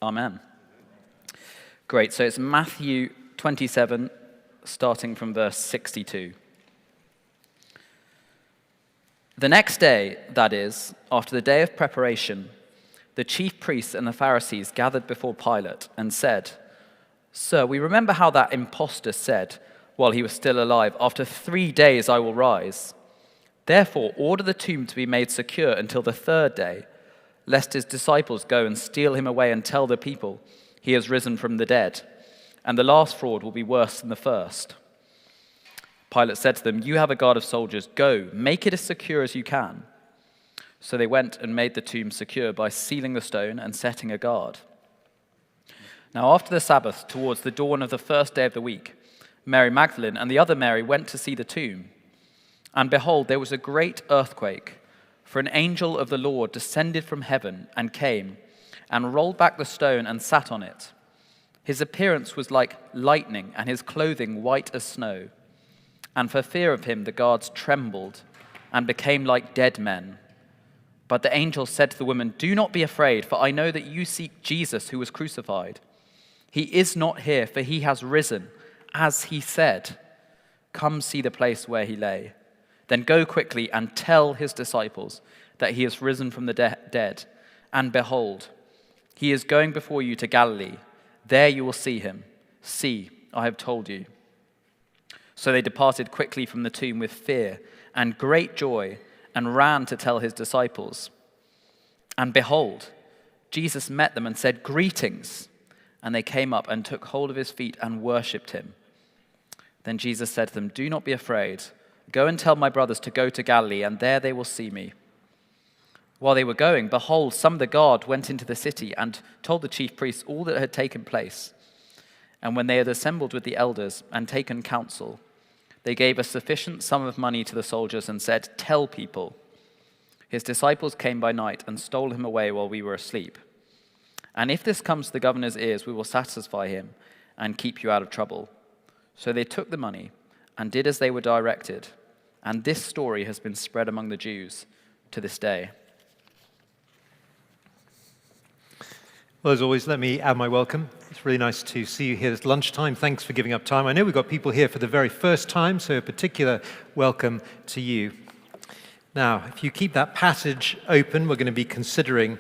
Amen. Great, so it's Matthew 27, starting from verse 62. The next day, that is, after the day of preparation, the chief priests and the Pharisees gathered before Pilate and said, "Sir, we remember how that impostor said, while he was still alive, 'After 3 days I will rise.' Therefore, order the tomb to be made secure until the third day, lest his disciples go and steal him away and tell the people, 'He has risen from the dead,' and the last fraud will be worse than the first." Pilate said to them, "You have a guard of soldiers. Go, make it as secure as you can." So they went and made the tomb secure by sealing the stone and setting a guard. Now after the Sabbath, towards the dawn of the first day of the week, Mary Magdalene and the other Mary went to see the tomb. And behold, there was a great earthquake, for an angel of the Lord descended from heaven and came and rolled back the stone and sat on it. His appearance was like lightning and his clothing white as snow. And for fear of him, the guards trembled and became like dead men. But the angel said to the woman, "Do not be afraid, for I know that you seek Jesus who was crucified. He is not here, for he has risen, as he said. Come see the place where he lay. Then go quickly and tell his disciples that he has risen from the dead. And behold, he is going before you to Galilee. There you will see him. See, I have told you." So they departed quickly from the tomb with fear and great joy and ran to tell his disciples. And behold, Jesus met them and said, "Greetings." And they came up and took hold of his feet and worshipped him. Then Jesus said to them, "Do not be afraid. Go and tell my brothers to go to Galilee, and there they will see me." While they were going, behold, some of the guard went into the city and told the chief priests all that had taken place. And when they had assembled with the elders and taken counsel, they gave a sufficient sum of money to the soldiers and said, "Tell people, his disciples came by night and stole him away while we were asleep. And if this comes to the governor's ears, we will satisfy him and keep you out of trouble." So they took the money and did as they were directed. And this story has been spread among the Jews to this day. Well, as always, let me add my welcome. It's really nice to see you here. It's lunchtime. Thanks for giving up time. I know we've got people here for the very first time, so a particular welcome to you. Now, if you keep that passage open, we're going to be considering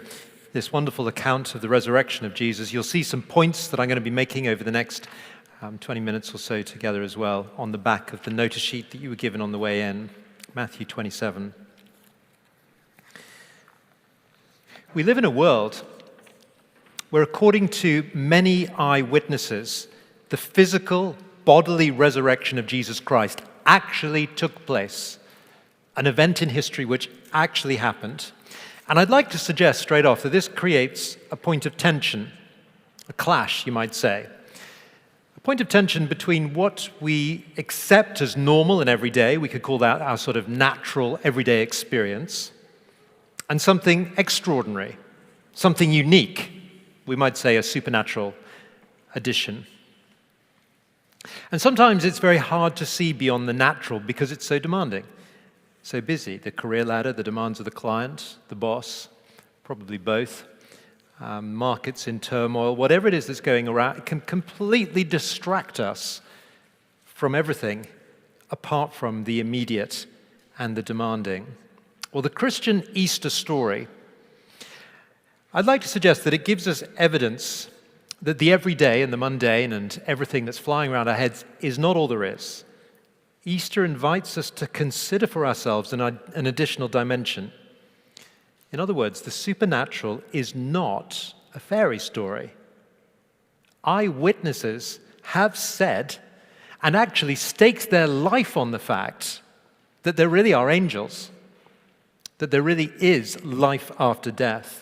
this wonderful account of the resurrection of Jesus. You'll see some points that I'm going to be making over the next 20 minutes or so together as well on the back of the notice sheet that you were given on the way in, Matthew 27. We live in a world where, according to many eyewitnesses, the physical, bodily resurrection of Jesus Christ actually took place, an event in history which actually happened. And I'd like to suggest straight off that this creates a point of tension, a clash, you might say. A point of tension between what we accept as normal and everyday, we could call that our sort of natural, everyday experience, and something extraordinary, something unique. We might say a supernatural addition. And sometimes it's very hard to see beyond the natural because it's so demanding, so busy. The career ladder, the demands of the client, the boss, probably both, markets in turmoil, whatever it is that's going around, it can completely distract us from everything apart from the immediate and the demanding. Well, the Christian Easter story, I'd like to suggest that it gives us evidence that the everyday and the mundane and everything that's flying around our heads is not all there is. Easter invites us to consider for ourselves an additional dimension. In other words, the supernatural is not a fairy story. Eyewitnesses have said and actually staked their life on the fact that there really are angels, that there really is life after death.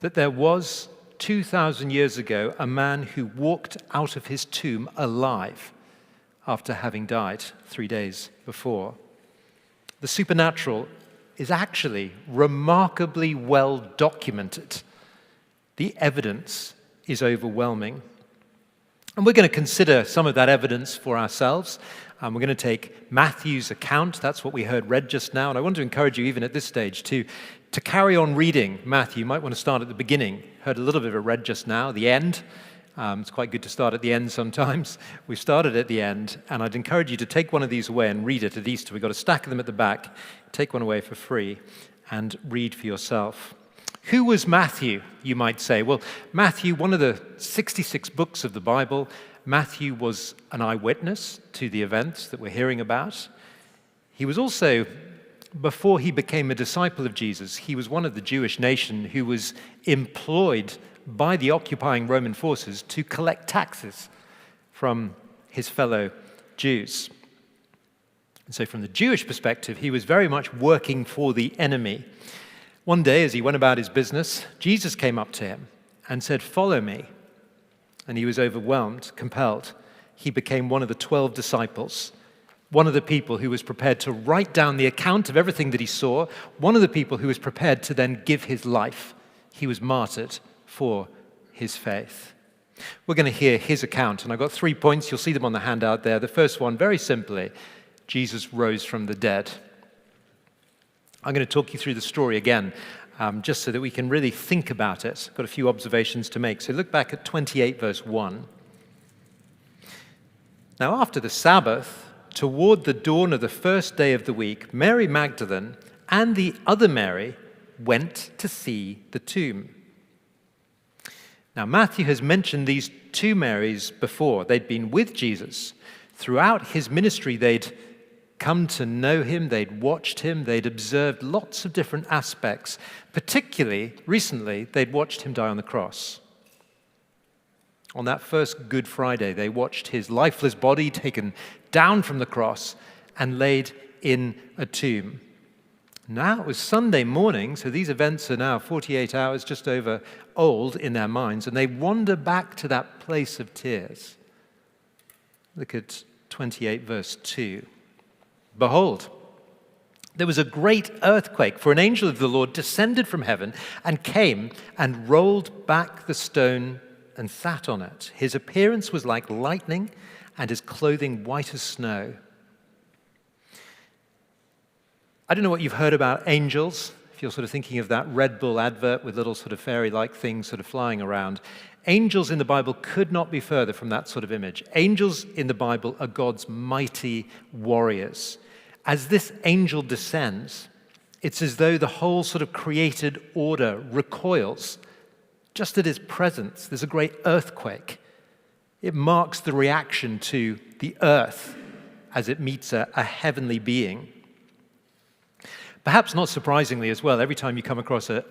That there was 2,000 years ago a man who walked out of his tomb alive after having died 3 days before. The supernatural is actually remarkably well documented. The evidence is overwhelming. And we're going to consider some of that evidence for ourselves. We're going to take Matthew's account. That's what we heard read just now. And I want to encourage you, even at this stage, to To carry on reading Matthew, you might want to start at the beginning. Heard a little bit of it read just now, the end. It's quite good to start at the end sometimes. We started at the end, and I'd encourage you to take one of these away and read it at Easter. We've got a stack of them at the back. Take one away for free and read for yourself. Who was Matthew, you might say? Well, Matthew, one of the 66 books of the Bible, Matthew was an eyewitness to the events that we're hearing about. He was also, before he became a disciple of Jesus, he was one of the Jewish nation who was employed by the occupying Roman forces to collect taxes from his fellow Jews. And so from the Jewish perspective, he was very much working for the enemy. One day, as he went about his business, Jesus came up to him and said, "Follow me." And he was overwhelmed, compelled. He became one of the 12 disciples, one of the people who was prepared to write down the account of everything that he saw, one of the people who was prepared to then give his life. He was martyred for his faith. We're going to hear his account, and I've got 3 points. You'll see them on the handout there. The first one, very simply, Jesus rose from the dead. I'm going to talk you through the story again, just so that we can really think about it. I've got a few observations to make. So look back at 28, verse 1. Now, after the Sabbath, toward the dawn of the first day of the week, Mary Magdalene and the other Mary went to see the tomb. Now, Matthew has mentioned these two Marys before. They'd been with Jesus. Throughout his ministry, they'd come to know him, they'd watched him, they'd observed lots of different aspects. Particularly, recently, they'd watched him die on the cross. On that first Good Friday, they watched his lifeless body taken down from the cross and laid in a tomb. Now it was Sunday morning, so these events are now 48 hours just over old in their minds, and they wander back to that place of tears. Look at 28 verse 2. Behold, there was a great earthquake, for an angel of the Lord descended from heaven and came and rolled back the stone and sat on it. His appearance was like lightning and his clothing white as snow. I don't know what you've heard about angels, if you're sort of thinking of that Red Bull advert with little sort of fairy-like things sort of flying around. Angels in the Bible could not be further from that sort of image. Angels in the Bible are God's mighty warriors. As this angel descends, it's as though the whole sort of created order recoils. Just at his presence, there's a great earthquake. It marks the reaction to the earth as it meets a heavenly being. Perhaps not surprisingly as well, every time you come across an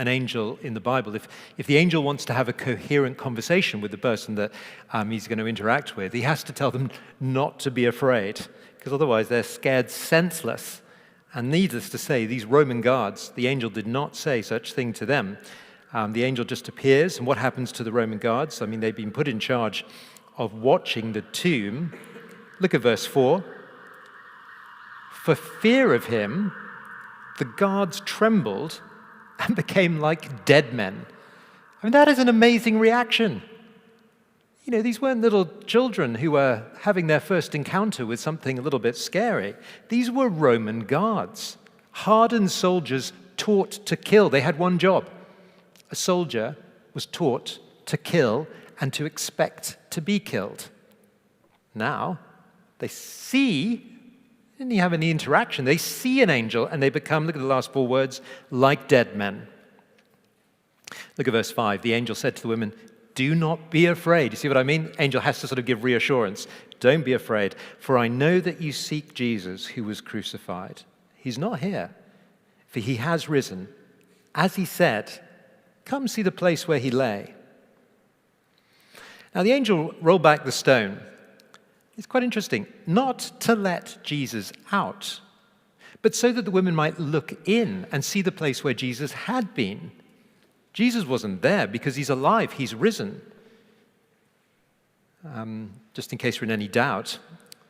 angel in the Bible, if the angel wants to have a coherent conversation with the person that he's going to interact with, he has to tell them not to be afraid, because otherwise they're scared senseless. And needless to say, these Roman guards, the angel did not say such thing to them. The angel just appears, and what happens to the Roman guards? I mean, they've been put in charge of watching the tomb. Look at verse 4. For fear of him, the guards trembled and became like dead men. I mean, that is an amazing reaction. You know, these weren't little children who were having their first encounter with something a little bit scary. These were Roman guards, hardened soldiers taught to kill. They had one job. A soldier was taught to kill and to expect to be killed. Now, they see, didn't have any interaction. They see an angel and they become, look at the last 4 words, like dead men. Look at verse 5. The angel said to the women, "Do not be afraid." You see what I mean? Angel has to sort of give reassurance. Don't be afraid, for I know that you seek Jesus who was crucified. He's not here, for he has risen. As he said, come see the place where he lay. Now the angel rolled back the stone. It's quite interesting. Not to let Jesus out, but so that the women might look in and see the place where Jesus had been. Jesus wasn't there because he's alive, he's risen. Just in case you're in any doubt,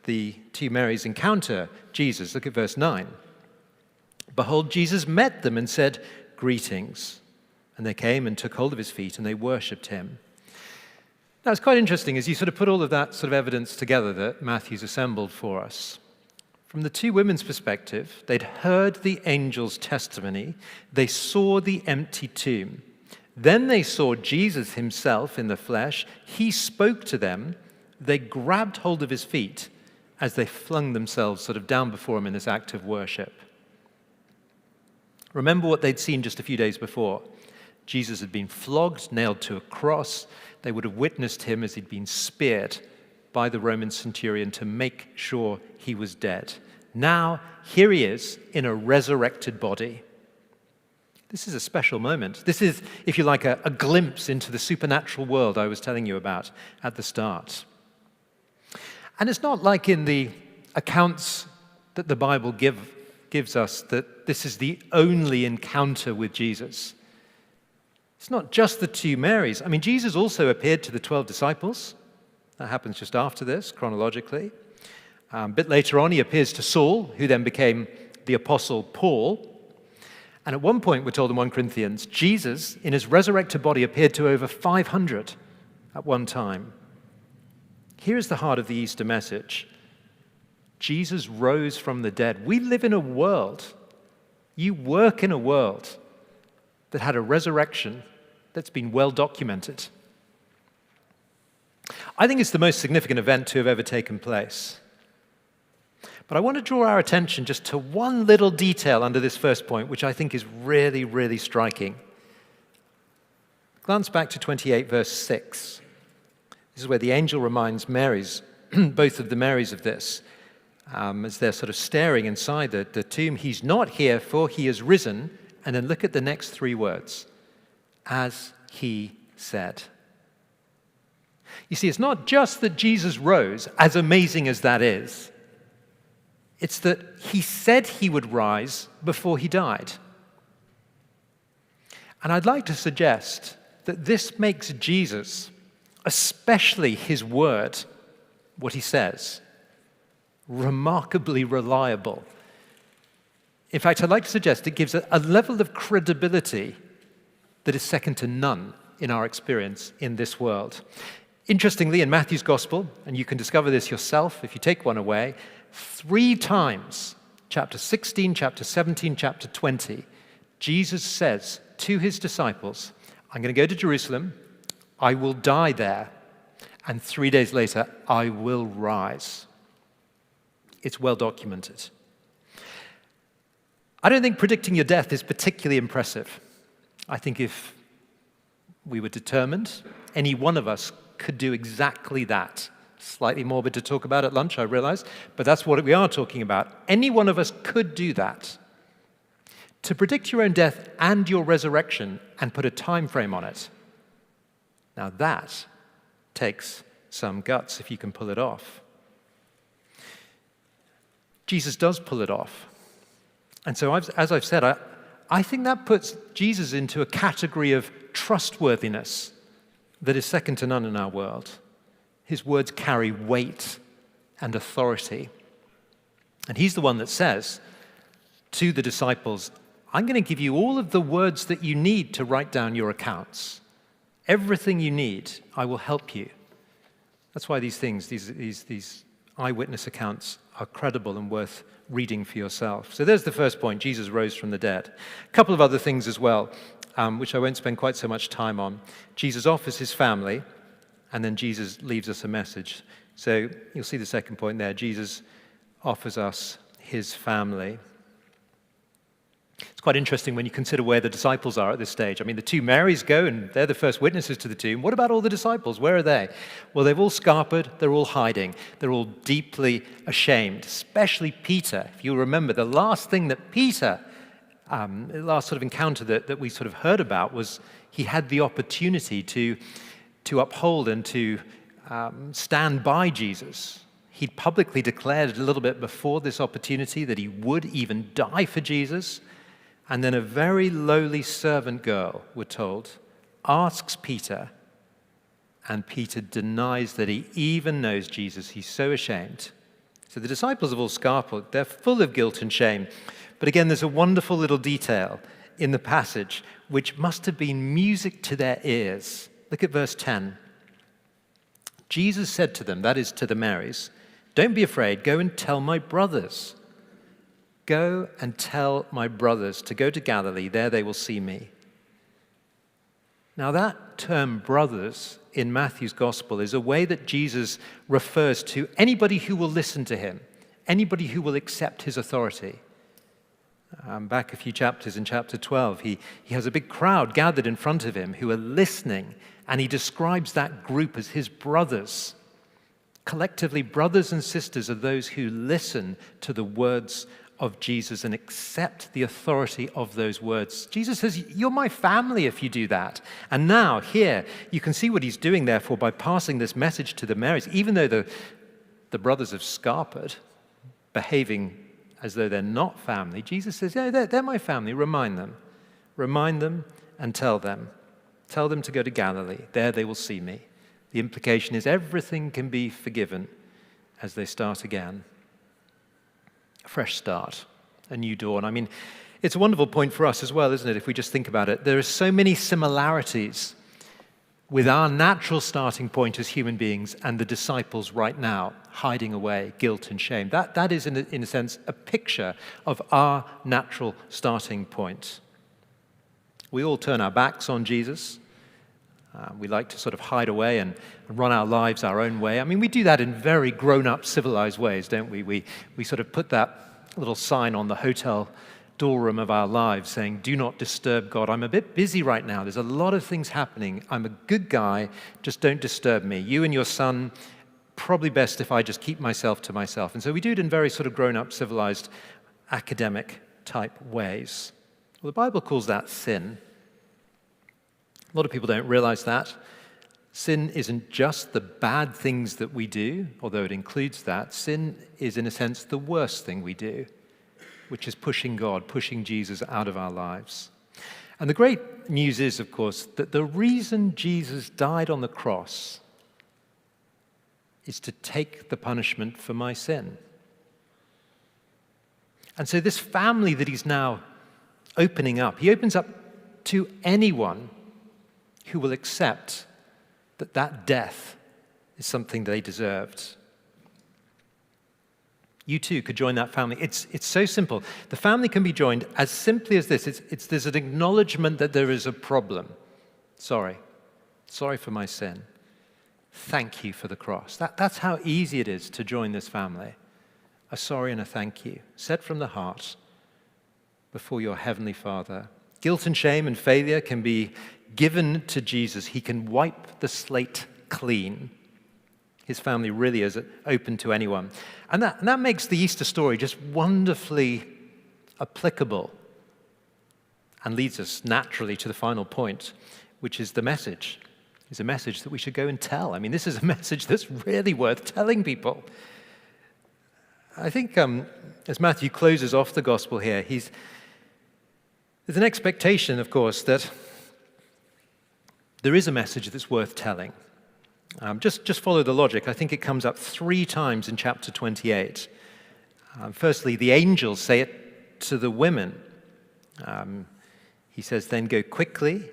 the two Marys encounter Jesus. Look at verse 9. Behold, Jesus met them and said, "Greetings." And they came and took hold of his feet and they worshipped him. Now, it's quite interesting as you sort of put all of that sort of evidence together that Matthew's assembled for us. From the two women's perspective, they'd heard the angel's testimony. They saw the empty tomb. Then they saw Jesus himself in the flesh. He spoke to them. They grabbed hold of his feet as they flung themselves sort of down before him in this act of worship. Remember what they'd seen just a few days before. Jesus had been flogged, nailed to a cross. They would have witnessed him as he'd been speared by the Roman centurion to make sure he was dead. Now, here he is in a resurrected body. This is a special moment. This is, if you like, a glimpse into the supernatural world I was telling you about at the start. And it's not like in the accounts that the Bible gives us that this is the only encounter with Jesus. It's not just the two Marys. I mean, Jesus also appeared to the 12 disciples. That happens just after this, chronologically. A bit later on, he appears to Saul, who then became the Apostle Paul. And at one point, we're told in 1 Corinthians, Jesus, in his resurrected body, appeared to over 500 at one time. Here's the heart of the Easter message. Jesus rose from the dead. We live in a world, you work in a world that had a resurrection that's been well documented. I think it's the most significant event to have ever taken place. But I want to draw our attention just to one little detail under this first point, which I think is really, really striking. Glance back to 28, verse 6. This is where the angel reminds Marys, both of the Marys of this, as they're sort of staring inside the tomb. He's not here, for he is risen. And then look at the next three words. As he said. You see, it's not just that Jesus rose, as amazing as that is. It's that he said he would rise before he died. And I'd like to suggest that this makes Jesus, especially his word, what he says, remarkably reliable. In fact, I'd like to suggest it gives a level of credibility that is second to none in our experience in this world. Interestingly, in Matthew's Gospel, and you can discover this yourself if you take one away, 3 times, chapter 16, chapter 17, chapter 20, Jesus says to his disciples, I'm going to go to Jerusalem, I will die there, and 3 days later, I will rise. It's well documented. I don't think predicting your death is particularly impressive. I think if we were determined, any one of us could do exactly that. Slightly morbid to talk about at lunch, I realize, but that's what we are talking about. Any one of us could do that. To predict your own death and your resurrection and put a time frame on it. Now that takes some guts if you can pull it off. Jesus does pull it off. And so, as I've said, I think that puts Jesus into a category of trustworthiness that is second to none in our world. His words carry weight and authority. And he's the one that says to the disciples, I'm going to give you all of the words that you need to write down your accounts. Everything you need, I will help you. That's why these things, these eyewitness accounts are credible and worth reading for yourself. So there's the first point, Jesus rose from the dead. A couple of other things as well, which I won't spend quite so much time on. Jesus offers his family, and then Jesus leaves us a message. So you'll see the second point there. Jesus offers us his family. It's quite interesting when you consider where the disciples are at this stage. I mean, the 2 Marys go, and they're the first witnesses to the tomb. What about all the disciples? Where are they? Well, they've all scarpered. They're all hiding. They're all deeply ashamed, especially Peter. If you remember, the last thing that Peter, the last sort of encounter that we sort of heard about was he had the opportunity to uphold and to stand by Jesus. He'd publicly declared a little bit before this opportunity that he would even die for Jesus. And then a very lowly servant girl, we're told, asks Peter, and Peter denies that he even knows Jesus. He's so ashamed. So the disciples have all scarpered. They're full of guilt and shame. But again, there's a wonderful little detail in the passage which must have been music to their ears. Look at verse 10. Jesus said to them, that is to the Marys, don't be afraid, go and tell my brothers Go and tell my brothers to go to Galilee. There they will see me. Now that term brothers in Matthew's gospel is a way that Jesus refers to anybody who will listen to him, anybody who will accept his authority. Back a few chapters in chapter 12, he has a big crowd gathered in front of him who are listening, and he describes that group as his brothers. Collectively, brothers and sisters are those who listen to the words of Jesus and accept the authority of those words. Jesus says, you're my family if you do that. And now, here, you can see what he's doing, therefore, by passing this message to the Marys, even though the brothers have scarpered, behaving as though they're not family. Jesus says, yeah, they're my family. Remind them and tell them. Tell them to go to Galilee. There they will see me. The implication is everything can be forgiven as they start again. A fresh start, a new dawn. I mean, it's a wonderful point for us as well, isn't it, if we just think about it. There are so many similarities with our natural starting point as human beings and the disciples right now, hiding away, guilt and shame. That is, in a sense, a picture of our natural starting point. We all turn our backs on Jesus. We like to sort of hide away and run our lives our own way. I mean, we do that in very grown-up, civilized ways, don't we? We sort of put that little sign on the hotel doorroom of our lives saying, do not disturb God. I'm a bit busy right now. There's a lot of things happening. I'm a good guy. Just don't disturb me. You and your son, probably best if I just keep myself to myself. And so we do it in very sort of grown-up, civilized, academic type ways. Well, the Bible calls that sin. A lot of people don't realize that. Sin isn't just the bad things that we do, although it includes that. Sin is, in a sense, the worst thing we do, which is pushing God, pushing Jesus out of our lives. And the great news is, of course, that the reason Jesus died on the cross is to take the punishment for my sin. And so this family that he's now opening up, he opens up to anyone who will accept that death is something they deserved. You too could join that family. It's so simple. The family can be joined as simply as this. There's an acknowledgement that there is a problem. Sorry for my sin. Thank you for the cross. That's how easy it is to join this family. A sorry and a thank you, said from the heart before your heavenly Father. Guilt and shame and failure can be given to Jesus. He can wipe the slate clean. His family really is open to anyone. And that makes the Easter story just wonderfully applicable and leads us naturally to the final point, which is the message. It's a message that we should go and tell. I mean, this is a message that's really worth telling people. I think as Matthew closes off the gospel here, there's an expectation, of course, that there is a message that's worth telling. Just follow the logic. I think it comes up 3 times in chapter 28. Firstly, the angels say it to the women. He says, then go quickly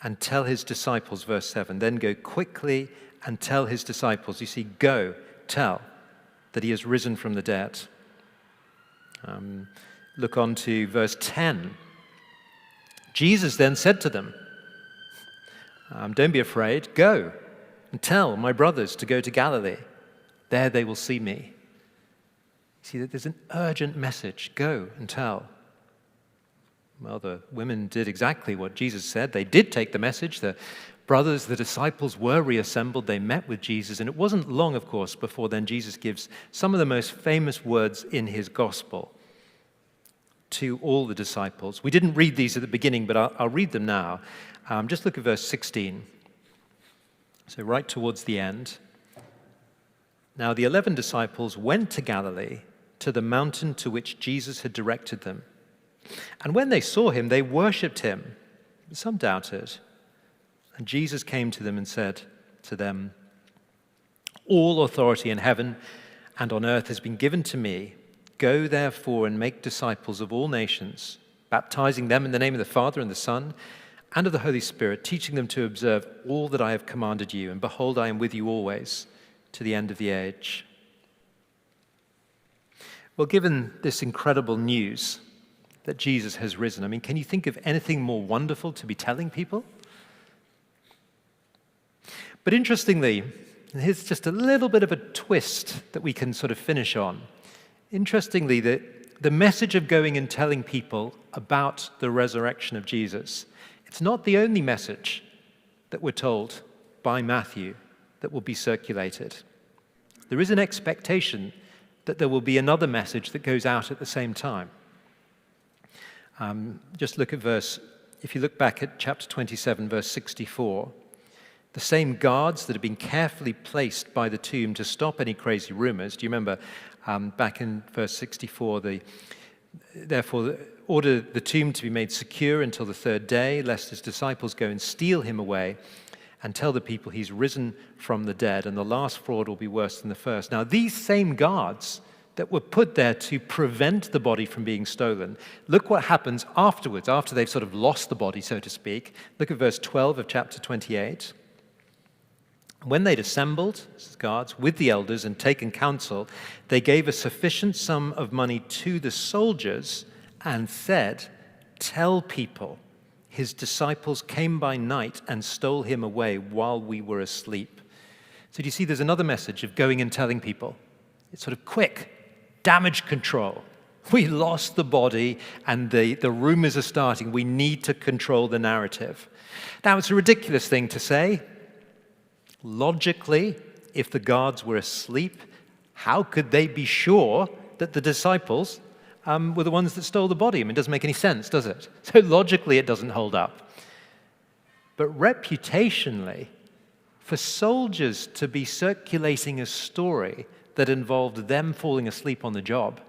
and tell his disciples, verse 7. Then go quickly and tell his disciples. You see, go, tell that he has risen from the dead. Look on to verse 10. Jesus then said to them, don't be afraid, go and tell my brothers to go to Galilee. There they will see me. See, that there's an urgent message. Go and tell. Well, the women did exactly what Jesus said. They did take the message. The brothers, the disciples were reassembled. They met with Jesus. And it wasn't long, of course, before then Jesus gives some of the most famous words in his gospel to all the disciples. We didn't read these at the beginning, but I'll read them now. Just look at verse 16. So right towards the end. Now the 11 disciples went to Galilee, to the mountain to which Jesus had directed them. And when they saw him, they worshipped him. But some doubted. And Jesus came to them and said to them, all authority in heaven and on earth has been given to me. Go therefore and make disciples of all nations, baptizing them in the name of the Father and the Son and of the Holy Spirit, teaching them to observe all that I have commanded you. And behold, I am with you always to the end of the age. Well, given this incredible news that Jesus has risen, I mean, can you think of anything more wonderful to be telling people? But interestingly, and here's just a little bit of a twist that we can sort of finish on. Interestingly, the message of going and telling people about the resurrection of Jesus, it's not the only message that we're told by Matthew that will be circulated. There is an expectation that there will be another message that goes out at the same time. Just look at if you look back at chapter 27, verse 64, the same guards that have been carefully placed by the tomb to stop any crazy rumors. Do you remember back in verse 64, therefore order the tomb to be made secure until the third day, lest his disciples go and steal him away and tell the people he's risen from the dead, and the last fraud will be worse than the first. Now, these same guards that were put there to prevent the body from being stolen, look what happens afterwards, after they've sort of lost the body, so to speak. Look at verse 12 of chapter 28. When they'd assembled, as guards, with the elders and taken counsel, they gave a sufficient sum of money to the soldiers and said, "Tell people, his disciples came by night and stole him away while we were asleep." So do you see there's another message of going and telling people? It's sort of quick, damage control. We lost the body and the rumors are starting. We need to control the narrative. Now, it's a ridiculous thing to say. Logically, if the guards were asleep, how could they be sure that the disciples were the ones that stole the body? I mean, it doesn't make any sense, does it? So logically, it doesn't hold up. But reputationally, for soldiers to be circulating a story that involved them falling asleep on the job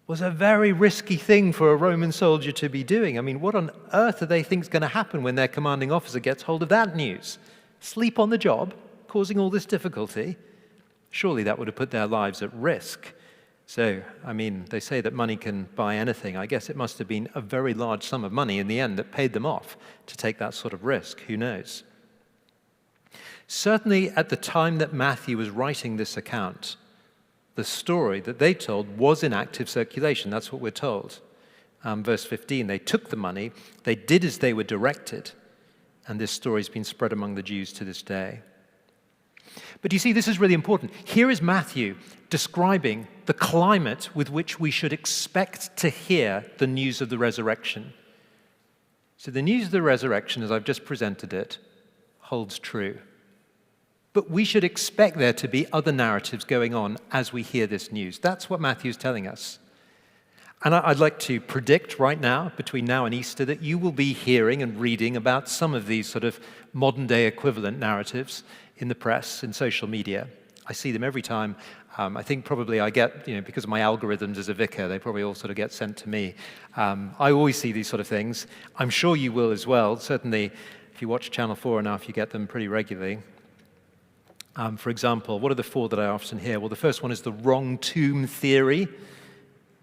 was a very risky thing for a Roman soldier to be doing. I mean, what on earth do they think is going to happen when their commanding officer gets hold of that news? Sleep on the job, causing all this difficulty? Surely that would have put their lives at risk. So, I mean, they say that money can buy anything. I guess it must have been a very large sum of money in the end that paid them off to take that sort of risk. Who knows? Certainly at the time that Matthew was writing this account, the story that they told was in active circulation. That's what we're told. Verse 15, they took the money, they did as they were directed, and this story's been spread among the Jews to this day. But you see, this is really important. Here is Matthew describing the climate with which we should expect to hear the news of the resurrection. So the news of the resurrection, as I've just presented it, holds true. But we should expect there to be other narratives going on as we hear this news. That's what Matthew's telling us. And I'd like to predict right now, between now and Easter, that you will be hearing and reading about some of these sort of modern-day equivalent narratives in the press, in social media. I see them every time. I think probably I get, because of my algorithms as a vicar, they probably all sort of get sent to me. I always see these sort of things. I'm sure you will as well. Certainly, if you watch Channel 4 enough, you get them pretty regularly. For example, what are the four that I often hear? Well, the first one is the wrong tomb theory,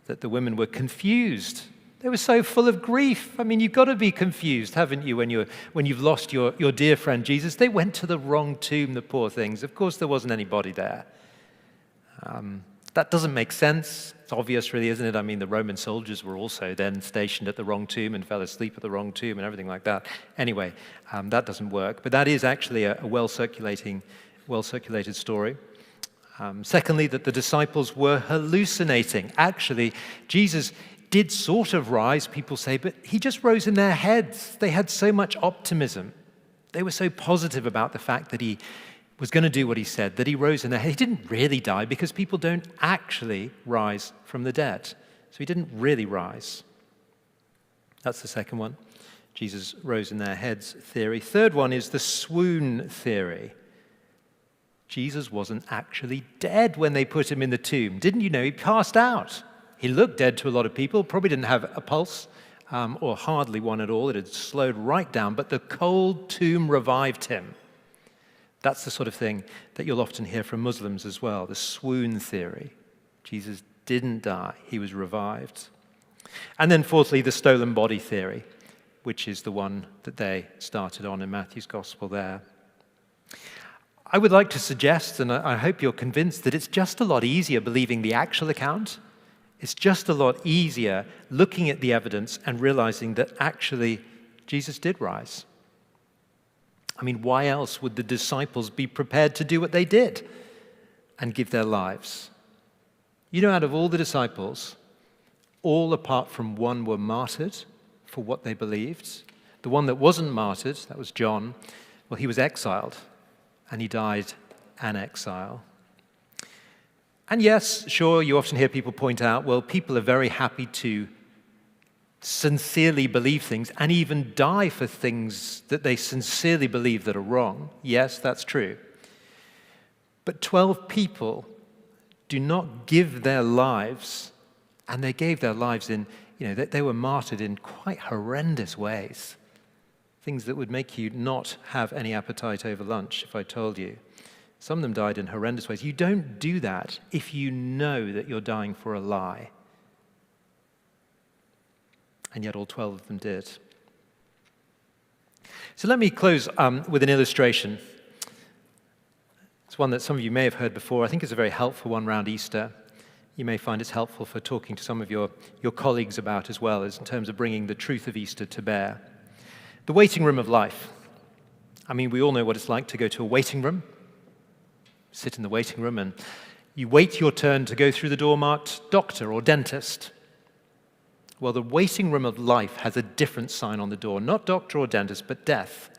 that the women were confused. They were so full of grief. I mean, you've got to be confused, haven't you, when you've lost your dear friend Jesus? They went to the wrong tomb, the poor things. Of course, there wasn't anybody there. That doesn't make sense. It's obvious, really, isn't it? I mean, the Roman soldiers were also then stationed at the wrong tomb and fell asleep at the wrong tomb and everything like that. Anyway, that doesn't work. But that is actually a well-circulated story. Secondly, that the disciples were hallucinating. Actually, Jesus did sort of rise, people say, but he just rose in their heads. They had so much optimism. They were so positive about the fact that he was going to do what he said, that he rose in their head. He didn't really die because people don't actually rise from the dead. So he didn't really rise. That's the second one. Jesus rose in their heads theory. Third one is the swoon theory. Jesus wasn't actually dead when they put him in the tomb. Didn't you know he passed out? He looked dead to a lot of people, probably didn't have a pulse, or hardly one at all. It had slowed right down, but the cold tomb revived him. That's the sort of thing that you'll often hear from Muslims as well, the swoon theory. Jesus didn't die, he was revived. And then fourthly, the stolen body theory, which is the one that they started on in Matthew's gospel there. I would like to suggest, and I hope you're convinced, that it's just a lot easier believing the actual account It's just a lot easier looking at the evidence and realizing that actually Jesus did rise. I mean, why else would the disciples be prepared to do what they did and give their lives? You know, out of all the disciples, all apart from one were martyred for what they believed. The one that wasn't martyred, that was John, well, he was exiled, and he died an exile. And yes, sure, you often hear people point out, well, people are very happy to sincerely believe things and even die for things that they sincerely believe that are wrong. Yes, that's true. But 12 people do not give their lives, and they gave their lives in, they were martyred in quite horrendous ways. Things that would make you not have any appetite over lunch, if I told you. Some of them died in horrendous ways. You don't do that if you know that you're dying for a lie. And yet all 12 of them did. So let me close with an illustration. It's one that some of you may have heard before. I think it's a very helpful one around Easter. You may find it's helpful for talking to some of your colleagues about as well, as in terms of bringing the truth of Easter to bear. The waiting room of life. I mean, we all know what it's like to go to a waiting room. Sit in the waiting room and you wait your turn to go through the door marked doctor or dentist. Well, the waiting room of life has a different sign on the door, not doctor or dentist, but death.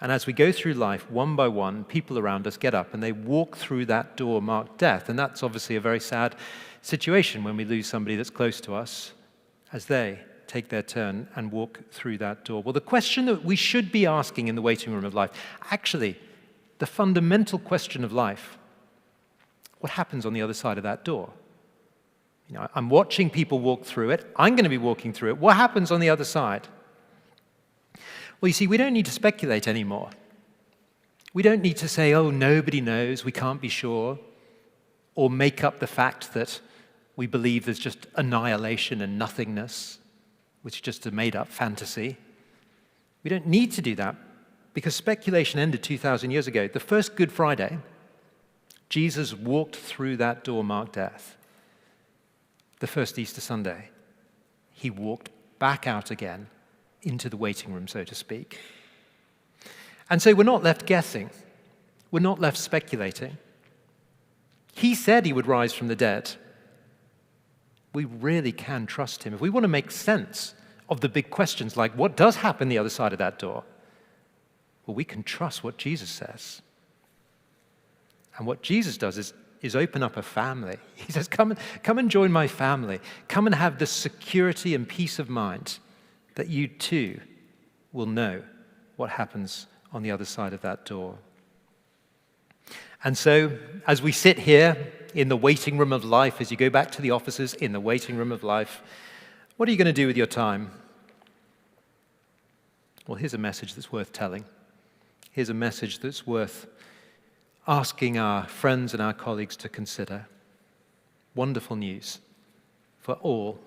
And as we go through life, one by one, people around us get up and they walk through that door marked death. And that's obviously a very sad situation when we lose somebody that's close to us as they take their turn and walk through that door. Well, the question that we should be asking in the waiting room of life, actually, the fundamental question of life, what happens on the other side of that door? I'm watching people walk through it. I'm going to be walking through it. What happens on the other side? Well, you see, we don't need to speculate anymore. We don't need to say, oh, nobody knows, we can't be sure, or make up the fact that we believe there's just annihilation and nothingness, which is just a made-up fantasy. We don't need to do that because speculation ended 2,000 years ago. The first Good Friday, Jesus walked through that door marked death. The first Easter Sunday, he walked back out again into the waiting room, so to speak. And so we're not left guessing. We're not left speculating. He said he would rise from the dead. We really can trust him. If we want to make sense of the big questions like what does happen the other side of that door, well, we can trust what Jesus says. And what Jesus does is open up a family. He says, come and join my family. Come and have the security and peace of mind that you too will know what happens on the other side of that door. And so, as we sit here in the waiting room of life, as you go back to the offices in the waiting room of life, what are you going to do with your time? Well, here's a message that's worth telling. Here's a message that's worth asking our friends and our colleagues to consider. Wonderful news for all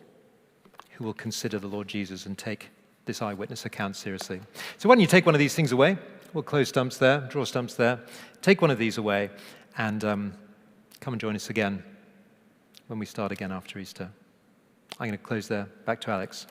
who will consider the Lord Jesus and take this eyewitness account seriously. So why don't you take one of these things away? We'll close stumps there, draw stumps there. Take one of these away and come and join us again when we start again after Easter. I'm going to close there. Back to Alex.